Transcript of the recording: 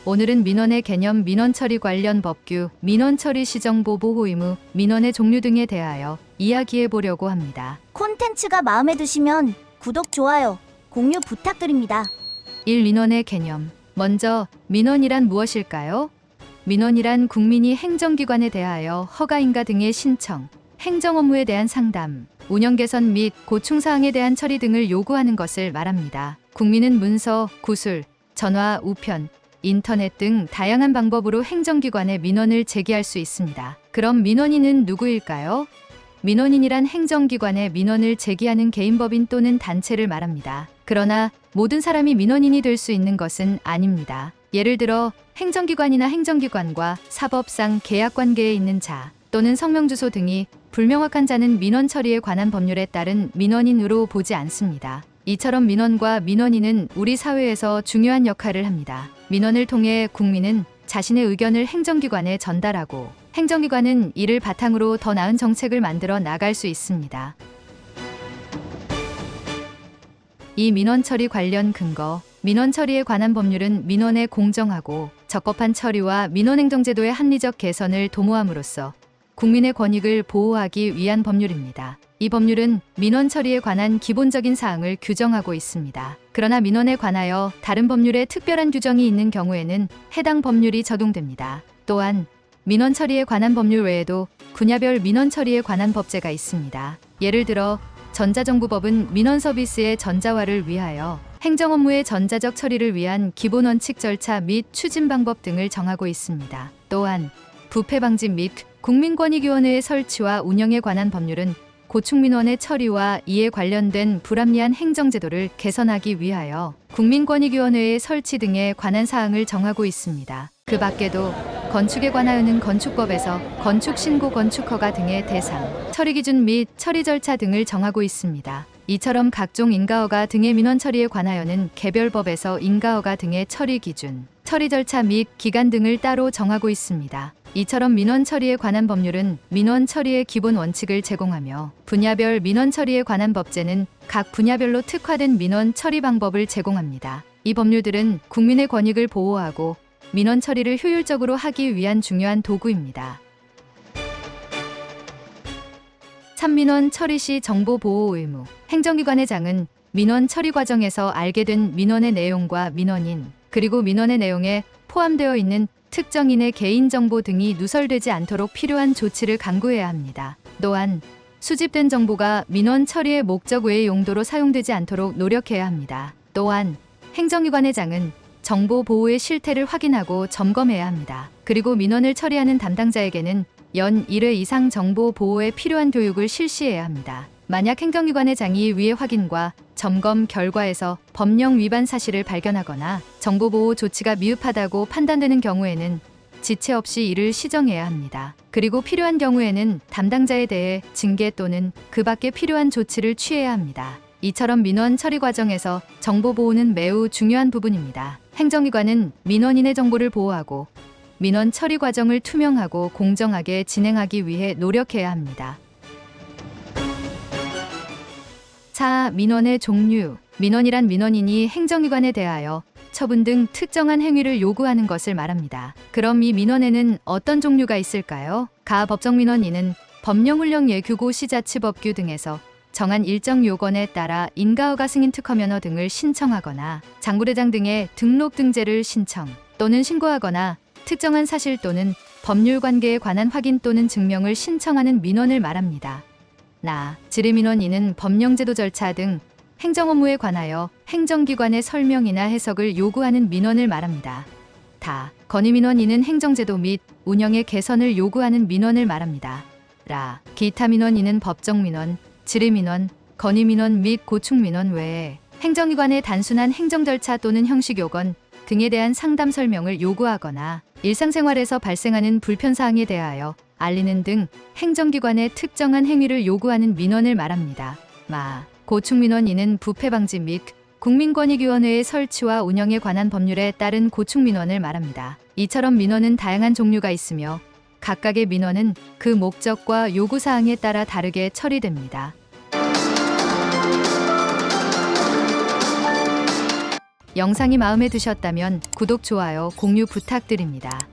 오늘은 민원의 개념, 민원 처리 관련 법규, 민원 처리 시 정보 보호 의무, 민원의 종류 등에 대하여 이야기해 보려고 합니다. 콘텐츠가 마음에 드시면 구독, 좋아요, 공유 부탁드립니다. 1. 민원의 개념. 먼저 민원이란 무엇일까요? 민원이란 국민이 행정기관에 대하여 허가인가 등의 신청, 행정 업무에 대한 상담, 운영 개선 및 고충사항에 대한 처리 등을 요구하는 것을 말합니다. 국민은 문서, 구술, 전화, 우편, 인터넷 등 다양한 방법으로 행정기관에 민원을 제기할 수 있습니다. 그럼 민원인은 누구일까요? 민원인이란 행정기관에 민원을 제기하는 개인, 법인 또는 단체를 말합니다. 그러나 모든 사람이 민원인이 될 수 있는 것은 아닙니다. 예를 들어 행정기관이나 행정기관과 사법상 계약관계에 있는 자 또는 성명주소 등이 불명확한 자는 민원 처리에 관한 법률에 따른 민원인으로 보지 않습니다. 이처럼 민원과 민원인은 우리 사회에서 중요한 역할을 합니다. 민원을 통해 국민은 자신의 의견을 행정기관에 전달하고 행정기관은 이를 바탕으로 더 나은 정책을 만들어 나갈 수 있습니다. 이 민원 처리 관련 근거. 민원 처리에 관한 법률은 민원의 공정하고 적법한 처리와 민원행정제도의 합리적 개선을 도모함으로써 국민의 권익을 보호하기 위한 법률입니다. 이 법률은 민원 처리에 관한 기본적인 사항을 규정하고 있습니다. 그러나 민원에 관하여 다른 법률에 특별한 규정이 있는 경우에는 해당 법률이 적용됩니다. 또한 민원 처리에 관한 법률 외에도 분야별 민원 처리에 관한 법제가 있습니다. 예를 들어 전자정부법은 민원 서비스의 전자화를 위하여 행정 업무의 전자적 처리를 위한 기본 원칙, 절차 및 추진 방법 등을 정하고 있습니다. 또한 부패 방지 및 국민권익위원회의 설치와 운영에 관한 법률은 고충민원의 처리와 이에 관련된 불합리한 행정제도를 개선하기 위하여 국민권익위원회의 설치 등에 관한 사항을 정하고 있습니다. 그 밖에도 건축에 관하여는 건축법에서 건축신고, 건축허가 등의 대상, 처리기준 및 처리 절차 등을 정하고 있습니다. 이처럼 각종 인가허가 등의 민원 처리에 관하여는 개별법에서 인가허가 등의 처리 기준, 처리 절차 및 기간 등을 따로 정하고 있습니다. 이처럼 민원 처리에 관한 법률은 민원 처리의 기본 원칙을 제공하며 분야별 민원 처리에 관한 법제는 각 분야별로 특화된 민원 처리 방법을 제공합니다. 이 법률들은 국민의 권익을 보호하고 민원 처리를 효율적으로 하기 위한 중요한 도구입니다. 3. 민원 처리 시 정보 보호 의무. 행정기관의 장은 민원 처리 과정에서 알게 된 민원의 내용과 민원인, 그리고 민원의 내용에 포함되어 있는 특정인의 개인정보 등이 누설되지 않도록 필요한 조치를 강구해야 합니다. 또한 수집된 정보가 민원 처리의 목적 외의 용도로 사용되지 않도록 노력해야 합니다. 또한 행정기관의 장은 정보 보호의 실태를 확인하고 점검해야 합니다. 그리고 민원을 처리하는 담당자에게는 연 1회 이상 정보 보호에 필요한 교육을 실시해야 합니다. 만약 행정기관의 장이 위의 확인과 점검 결과에서 법령 위반 사실을 발견하거나 정보보호 조치가 미흡하다고 판단되는 경우에는 지체 없이 이를 시정해야 합니다. 그리고 필요한 경우에는 담당자에 대해 징계 또는 그 밖에 필요한 조치를 취해야 합니다. 이처럼 민원 처리 과정에서 정보보호는 매우 중요한 부분입니다. 행정기관은 민원인의 정보를 보호하고 민원 처리 과정을 투명하고 공정하게 진행하기 위해 노력해야 합니다. 4. 민원의 종류. 민원이란 민원인이 행정기관에 대하여 처분 등 특정한 행위를 요구하는 것을 말합니다. 그럼 이 민원에는 어떤 종류가 있을까요? 가 법정민원인은 법령훈령 예규고 시자치법규 등에서 정한 일정 요건에 따라 인가허가 승인 특허면허 등을 신청하거나 장부대장 등의 등록 등재를 신청 또는 신고하거나 특정한 사실 또는 법률 관계에 관한 확인 또는 증명을 신청하는 민원을 말합니다. 질의민원인은 법령제도 절차 등 행정 업무에 관하여 행정기관의 설명이나 해석을 요구하는 민원을 말합니다. 건의민원인은 행정제도 및 운영의 개선을 요구하는 민원을 말합니다. 기타 민원인은 법정민원, 질의민원, 건의민원 및 고충민원 외에 행정기관의 단순한 행정 절차 또는 형식 요건 등에 대한 상담 설명을 요구하거나 일상생활에서 발생하는 불편사항에 대하여 알리는 등 행정기관의 특정한 행위를 요구하는 민원을 말합니다. 고충민원인은 부패 방지 및 국민권익위원회의 설치와 운영에 관한 법률에 따른 고충민원을 말합니다. 이처럼 민원은 다양한 종류가 있으며 각각의 민원은 그 목적과 요구사항에 따라 다르게 처리됩니다. 영상이 마음에 드셨다면 구독, 좋아요, 공유 부탁드립니다.